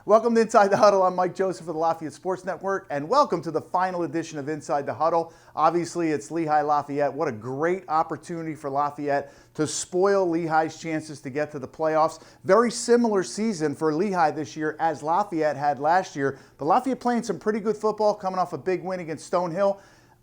Welcome to Inside the Huddle. I'm Mike Joseph of the Lafayette Sports Network, and welcome to the final edition of Inside the Huddle. Obviously, it's Lehigh Lafayette. What a great opportunity for Lafayette to spoil Lehigh's chances to get to the playoffs. Very similar season for Lehigh this year as Lafayette had last year, but Lafayette playing some pretty good football, coming off a big win against Stonehill.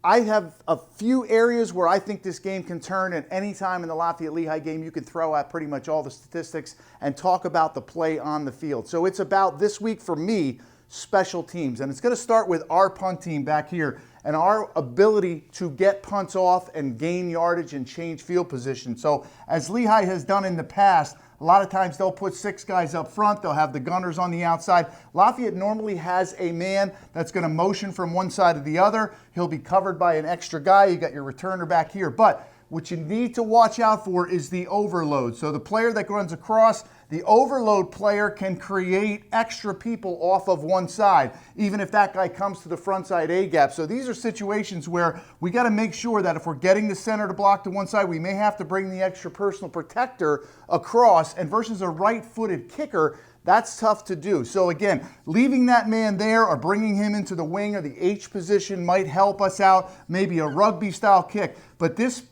I have a few areas where I think this game can turn, and any time in the Lafayette-Lehigh game, you can throw out pretty much all the statistics and talk about the play on the field. So it's about, this week for me, special teams. And it's going to start with our punt team back here and our ability to get punts off and gain yardage and change field position. So as Lehigh has done in the past, a lot of times they'll put 6 guys up front. They'll have the gunners on the outside. Lafayette normally has a man that's going to motion from one side to the other. He'll be covered by an extra guy. You got your returner back here. But what you need to watch out for is the overload. So the player that runs across, the overload player can create extra people off of one side, even if that guy comes to the front side A gap. So these are situations where we got to make sure that if we're getting the center to block to one side, we may have to bring the extra personal protector across, and versus a right-footed kicker, that's tough to do. So again, leaving that man there or bringing him into the wing or the H position might help us out, maybe a rugby-style kick. But this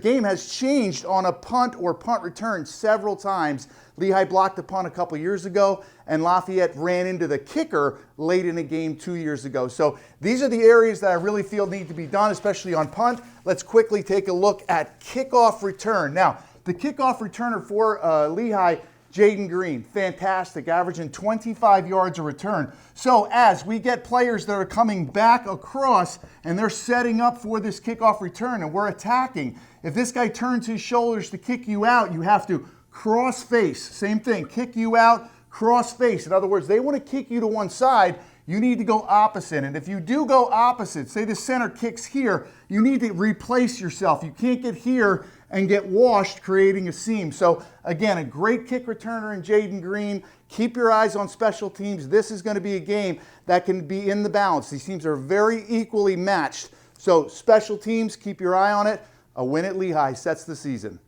game has changed on a punt or punt return several times. Lehigh blocked a punt a couple years ago, and Lafayette ran into the kicker late in the game 2 years ago. So these are the areas that I really feel need to be done, especially on punt. Let's quickly take a look at kickoff return. Now, the kickoff returner for Lehigh, Jaden Green, fantastic, averaging 25 yards a return. So as we get players that are coming back across and they're setting up for this kickoff return and we're attacking, if this guy turns his shoulders to kick you out, you have to cross face. Same thing, kick you out, cross face. In other words, they want to kick you to one side, you need to go opposite. And if you do go opposite, say the center kicks here, you need to replace yourself. You can't get here and get washed, creating a seam. So again, a great kick returner in Jaden Green. Keep your eyes on special teams. This is going to be a game that can be in the balance. These teams are very equally matched. So special teams, keep your eye on it. A win at Lehigh sets the season.